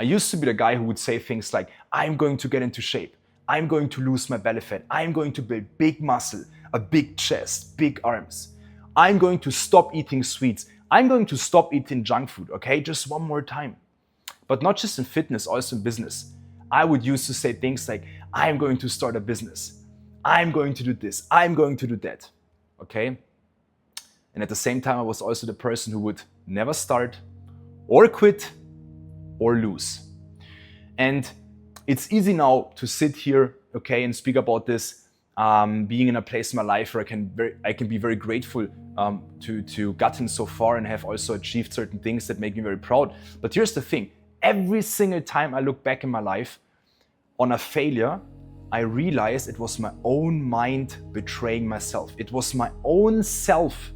I used to be the guy who would say things like, I'm going to get into shape. I'm going to lose my belly fat. I'm going to build big muscle, a big chest, big arms. I'm going to stop eating sweets. I'm going to stop eating junk food, okay? Just one more time. But not just in fitness, also in business. I would used to say things like, I'm going to start a business. I'm going to do this. I'm going to do that, okay? And at the same time, I was also the person who would never start or quit or lose. And it's easy now to sit here, okay, and speak about this, being in a place in my life where I can be very grateful to gotten so far and have also achieved certain things that make me very proud. But here's the thing, every single time I look back in my life on a failure, I realized it was my own mind betraying myself. It was my own self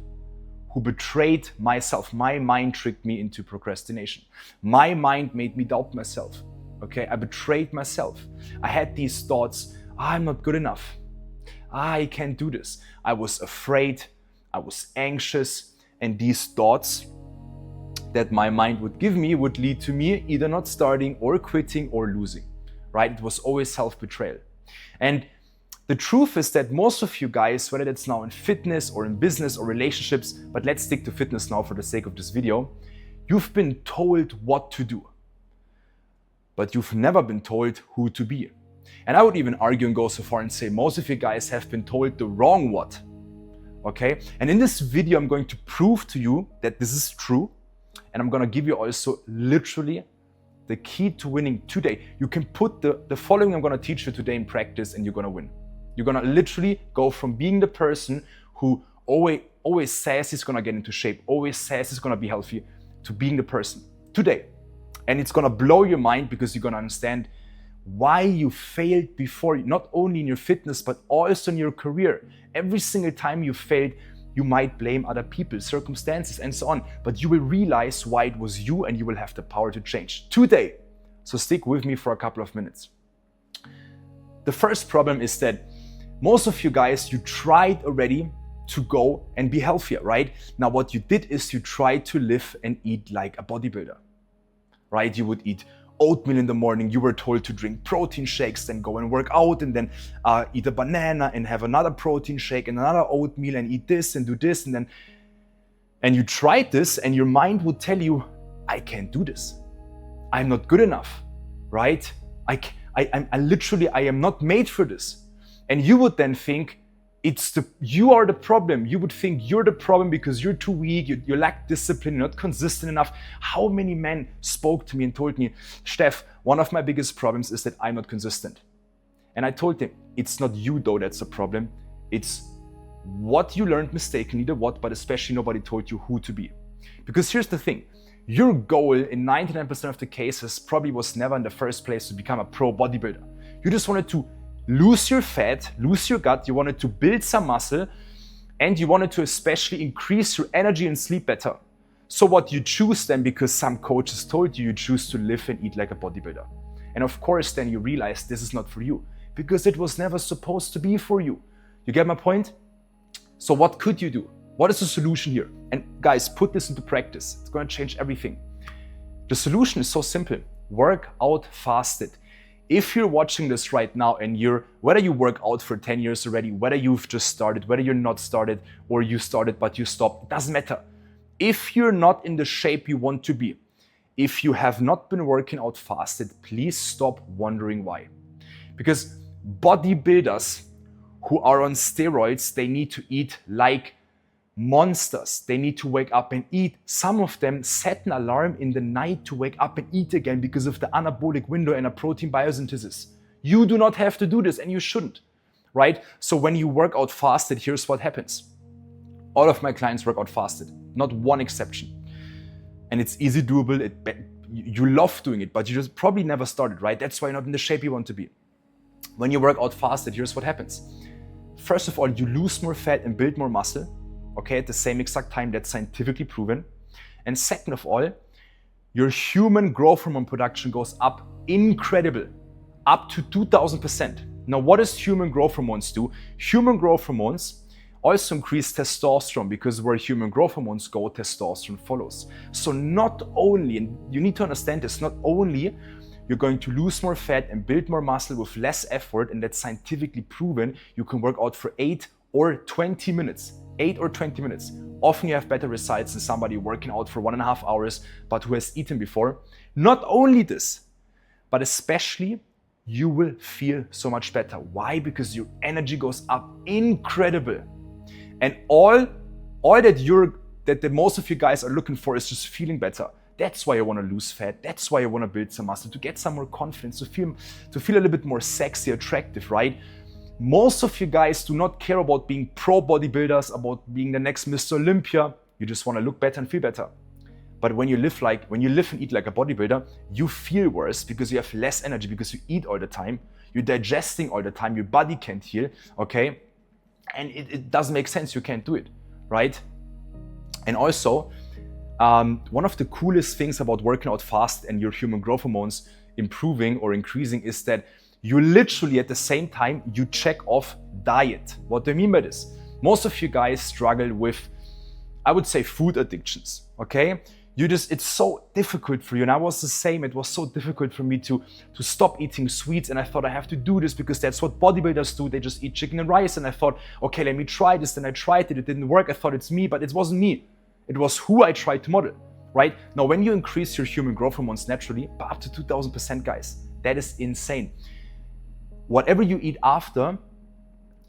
who betrayed myself. My mind tricked me into procrastination. My mind made me doubt myself. Okay, I betrayed myself. I had these thoughts, I'm not good enough. I can't do this. I was afraid, I was anxious, and these thoughts that my mind would give me would lead to me either not starting or quitting or losing, right? It was always self-betrayal. And the truth is that most of you guys, whether it's now in fitness or in business or relationships, but let's stick to fitness now for the sake of this video, you've been told what to do, but you've never been told who to be. And I would even argue and go so far and say most of you guys have been told the wrong what, okay? And in this video, I'm going to prove to you that this is true, and I'm gonna give you also literally the key to winning today. You can put the following I'm gonna teach you today in practice and you're gonna win. You're gonna literally go from being the person who always says he's gonna get into shape, always says he's gonna be healthy, to being the person today. And it's gonna blow your mind because you're gonna understand why you failed before, not only in your fitness, but also in your career. Every single time you failed, you might blame other people, circumstances, and so on. But you will realize why it was you and you will have the power to change today. So stick with me for a couple of minutes. The first problem is that most of you guys, you tried already to go and be healthier, right? Now what you did is you tried to live and eat like a bodybuilder, right? You would eat oatmeal in the morning, you were told to drink protein shakes, then go and work out, and then eat a banana and have another protein shake and another oatmeal and eat this and do this, and you tried this and your mind would tell you, I can't do this. I'm not good enough, right? I am not made for this. And you would then think, you are the problem. You would think you're the problem because you're too weak, you lack discipline, you're not consistent enough. How many men spoke to me and told me, Steph, one of my biggest problems is that I'm not consistent. And I told them, it's not you though that's a problem. It's what you learned mistakenly, but especially nobody told you who to be. Because here's the thing, your goal in 99% of the cases probably was never in the first place to become a pro bodybuilder. You just wanted to lose your fat, lose your gut, you wanted to build some muscle, and you wanted to especially increase your energy and sleep better. So what you choose then, because some coaches told you, you choose to live and eat like a bodybuilder. And of course then you realize this is not for you, because it was never supposed to be for you. You get my point? So what could you do? What is the solution here? And guys, put this into practice. It's going to change everything. The solution is so simple. Work out fasted. If you're watching this right now and whether you work out for 10 years already, whether you've just started, whether you're not started, or you started but you stopped, it doesn't matter. If you're not in the shape you want to be, if you have not been working out fasted, please stop wondering why. Because bodybuilders who are on steroids, they need to eat like monsters. They need to wake up and eat. Some of them set an alarm in the night to wake up and eat again because of the anabolic window and a protein biosynthesis. You do not have to do this and you shouldn't, right? So when you work out fasted, here's what happens. All of my clients work out fasted, not one exception. And it's easy doable. You love doing it, but you just probably never started, right? That's why you're not in the shape you want to be. When you work out fasted, here's what happens. First of all, you lose more fat and build more muscle. Okay, at the same exact time, that's scientifically proven. And second of all, your human growth hormone production goes up incredible, up to 2000%. Now, what does human growth hormones do? Human growth hormones also increase testosterone, because where human growth hormones go, testosterone follows. So not only, and you need to understand this, not only you're going to lose more fat and build more muscle with less effort, and that's scientifically proven, you can work out for 8 or 20 minutes. 8 or 20 minutes. Often you have better results than somebody working out for 1.5 hours, but who has eaten before. Not only this, but especially you will feel so much better. Why? Because your energy goes up incredible. And all that most of you guys are looking for is just feeling better. That's why you want to lose fat. That's why you want to build some muscle, to get some more confidence, to feel a little bit more sexy, attractive, right? Most of you guys do not care about being pro bodybuilders, about being the next Mr. Olympia. You just want to look better and feel better. But when you live and eat like a bodybuilder, you feel worse because you have less energy, because you eat all the time, you're digesting all the time, your body can't heal, okay? And it doesn't make sense, you can't do it, right? And also, one of the coolest things about working out fast and your human growth hormones improving or increasing is that you literally at the same time, you check off diet. What do I mean by this? Most of you guys struggle with, I would say, food addictions, okay? It's so difficult for you, and I was the same. It was so difficult for me to stop eating sweets, and I thought I have to do this because that's what bodybuilders do. They just eat chicken and rice, and I thought, okay, let me try this. Then I tried it, it didn't work. I thought it's me, but it wasn't me. It was who I tried to model, right? Now, when you increase your human growth hormones naturally by up to 2000%, guys, that is insane. Whatever you eat after,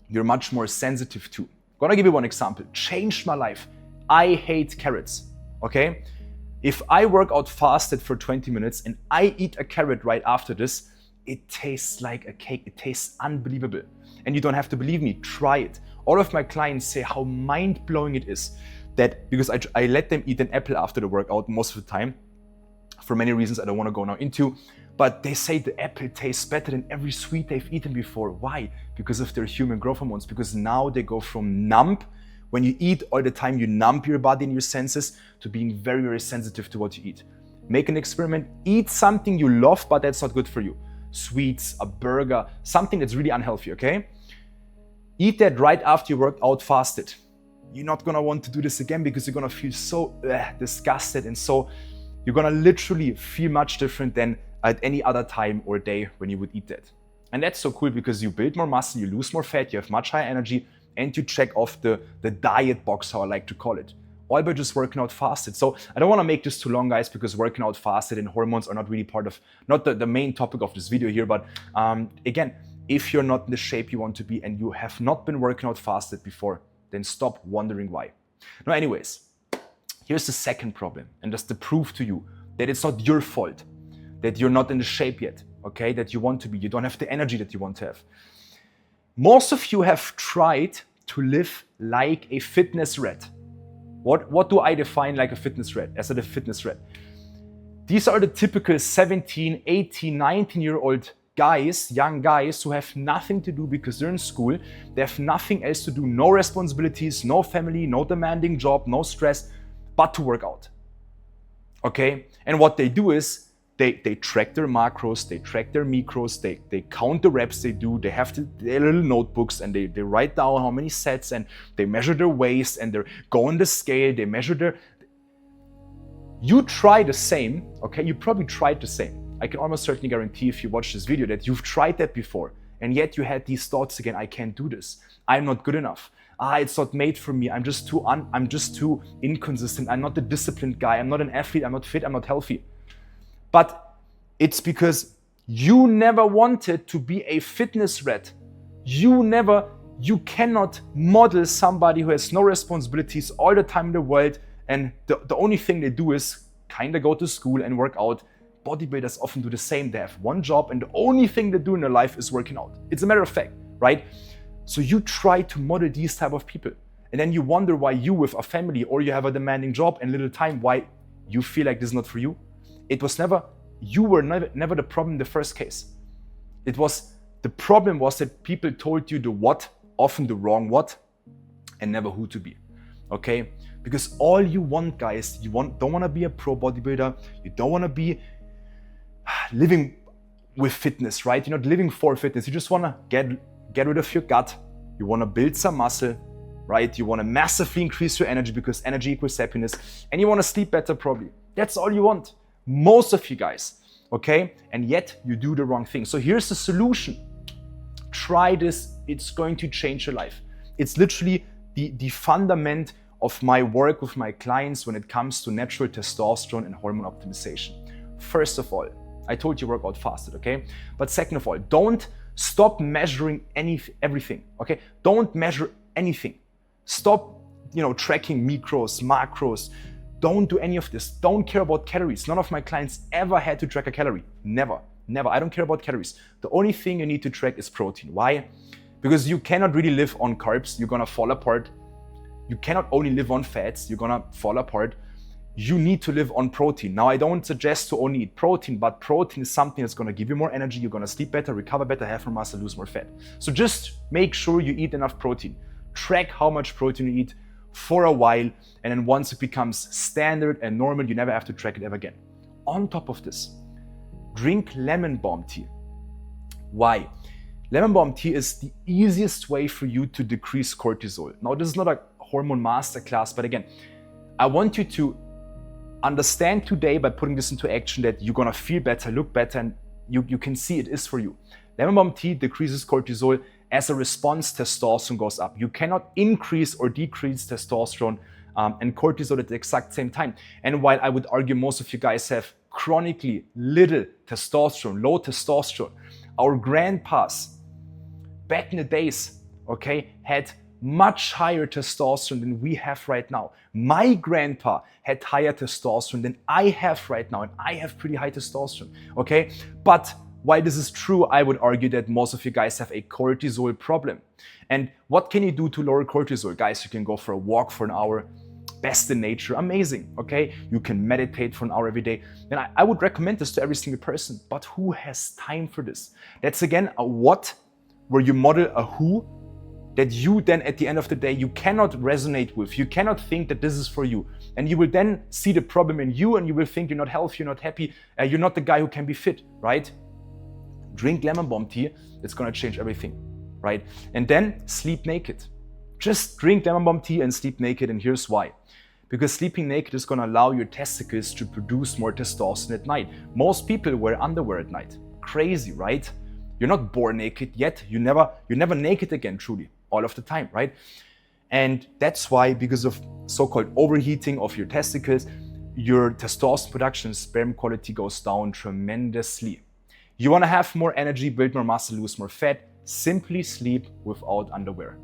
you're much more sensitive to. I'm gonna give you one example. Changed my life. I hate carrots, okay? If I work out fasted for 20 minutes and I eat a carrot right after this, it tastes like a cake. It tastes unbelievable. And you don't have to believe me, try it. All of my clients say how mind-blowing it is that, because I let them eat an apple after the workout most of the time, for many reasons I don't wanna go now into, but they say the apple tastes better than every sweet they've eaten before. Why? Because of their human growth hormones, because now they go from numb, when you eat all the time, you numb your body and your senses, to being very, very sensitive to what you eat. Make an experiment, eat something you love, but that's not good for you. Sweets, a burger, something that's really unhealthy, okay? Eat that right after you worked out fasted. You're not gonna want to do this again because you're gonna feel so disgusted, and so you're gonna literally feel much different than at any other time or day when you would eat that. And that's so cool because you build more muscle, you lose more fat, you have much higher energy, and you check off the diet box, how I like to call it, all by just working out fasted. So I don't want to make this too long, guys, because working out fasted and hormones are not really not the main topic of this video here. But again, if you're not in the shape you want to be and you have not been working out fasted before, then stop wondering why. Now, anyways, here's the second problem, and that's the proof to you that it's not your fault that you're not in the shape yet, okay, that you want to be. You don't have the energy that you want to have. Most of you have tried to live like a fitness rat. What do I define like a fitness rat, as a fitness rat? These are the typical 17, 18, 19-year-old guys, young guys who have nothing to do because they're in school. They have nothing else to do, no responsibilities, no family, no demanding job, no stress, but to work out. Okay? And what they do is they track their macros, they track their micros, they count the reps they do, they have their little notebooks, and they write down how many sets, and they measure their waist, and they go on the scale, they measure their... You try the same, okay? You probably tried the same. I can almost certainly guarantee if you watch this video that you've tried that before, and yet you had these thoughts again: I can't do this, I'm not good enough, it's not made for me, I'm just too inconsistent, I'm not the disciplined guy, I'm not an athlete, I'm not fit, I'm not healthy. But it's because you never wanted to be a fitness rat. You cannot model somebody who has no responsibilities all the time in the world, and the only thing they do is kind of go to school and work out. Bodybuilders often do the same. They have one job, and the only thing they do in their life is working out. It's a matter of fact, right? So you try to model these type of people, and then you wonder why you, with a family, or you have a demanding job and little time, why you feel like this is not for you. You were never the problem in the first case. The problem was that people told you the what, often the wrong what, and never who to be, okay? Because all you want, guys, don't want to be a pro bodybuilder, you don't want to be living with fitness, right? You're not living for fitness, you just want to get rid of your gut, you want to build some muscle, right? You want to massively increase your energy because energy equals happiness, and you want to sleep better probably. That's all you want. Most of you guys, okay? And yet you do the wrong thing. So here's the solution. Try this. It's going to change your life. It's literally the fundament of my work with my clients when it comes to natural testosterone and hormone optimization. First of all, I told you work out fasted, okay? But second of all, don't stop measuring everything, okay? Don't measure anything. Stop, tracking macros. Don't do any of this. Don't care about calories. None of my clients ever had to track a calorie. Never. I don't care about calories. The only thing you need to track is protein. Why? Because you cannot really live on carbs. You're gonna fall apart. You cannot only live on fats. You're gonna fall apart. You need to live on protein. Now, I don't suggest to only eat protein, but protein is something that's gonna give you more energy. You're gonna sleep better, recover better, have more muscle, lose more fat. So just make sure you eat enough protein. Track how much protein you eat for a while, and then once it becomes standard and normal, you never have to track it ever again. On top of this, drink lemon balm tea. Why? Lemon balm tea is the easiest way for you to decrease cortisol. Now, this is not a hormone masterclass, but again, I want you to understand today by putting this into action that you're gonna feel better, look better, and you can see it is for you. Lemon balm tea decreases cortisol. As a response, testosterone goes up. You cannot increase or decrease testosterone and cortisol at the exact same time. And while I would argue most of you guys have chronically little testosterone, low testosterone, our grandpas back in the days, okay, had much higher testosterone than we have right now. My grandpa had higher testosterone than I have right now, and I have pretty high testosterone, okay? But while this is true, I would argue that most of you guys have a cortisol problem. And what can you do to lower cortisol? Guys, you can go for a walk for an hour, best in nature, amazing, okay? You can meditate for an hour every day. And I would recommend this to every single person, but who has time for this? That's again a what, where you model a who, that you then at the end of the day, you cannot resonate with. You cannot think that this is for you. And you will then see the problem in you, and you will think you're not healthy, you're not happy, you're not the guy who can be fit, right? Drink lemon balm tea, it's gonna change everything, right? And then sleep naked. Just drink lemon balm tea and sleep naked, and here's why. Because sleeping naked is gonna allow your testicles to produce more testosterone at night. Most people wear underwear at night. Crazy, right? You're not born naked yet. You're never naked again, truly, all of the time, right? And that's why, because of so-called overheating of your testicles, your testosterone production, sperm quality goes down tremendously. You want to have more energy, build more muscle, lose more fat, simply sleep without underwear.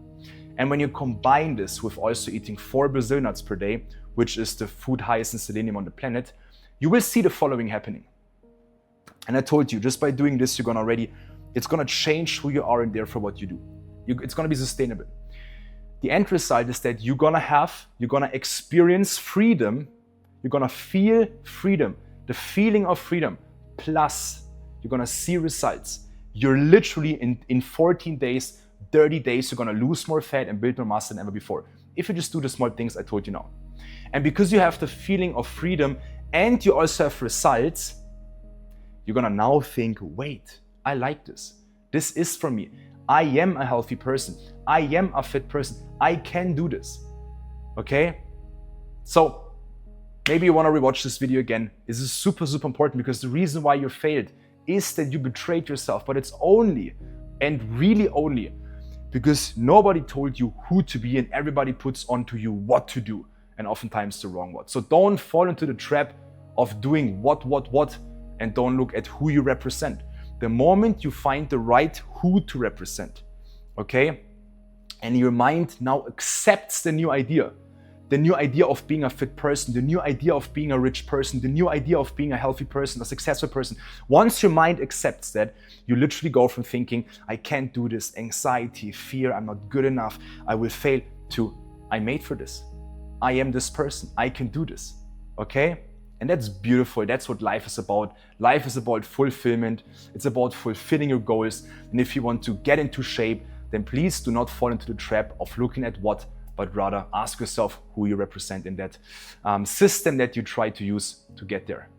And when you combine this with also eating 4 Brazil nuts per day, which is the food highest in selenium on the planet, you will see the following happening. And I told you, just by doing this, it's gonna change who you are and therefore what you do. It's gonna be sustainable. The end result is that you're gonna experience freedom, you're gonna feel freedom, the feeling of freedom, plus you're gonna see results. You're literally in 14 days, 30 days, you're gonna lose more fat and build more muscle than ever before. If you just do the small things I told you now. And because you have the feeling of freedom and you also have results, you're gonna now think, wait, I like this. This is for me. I am a healthy person. I am a fit person. I can do this, okay? So maybe you wanna rewatch this video again. This is super, super important because the reason why you failed is that you betrayed yourself, but it's only, and really only, because nobody told you who to be and everybody puts onto you what to do, and oftentimes the wrong what. So don't fall into the trap of doing what, and don't look at who you represent. The moment you find the right who to represent, okay, and your mind now accepts the new idea of being a fit person, the new idea of being a rich person, the new idea of being a healthy person, a successful person. Once your mind accepts that, you literally go from thinking, I can't do this, anxiety, fear, I'm not good enough, I will fail, to I'm made for this. I am this person, I can do this, okay? And that's beautiful. That's what life is about. Life is about fulfillment. It's about fulfilling your goals. And if you want to get into shape, then please do not fall into the trap of looking at what, but rather ask yourself who you represent in that system that you try to use to get there.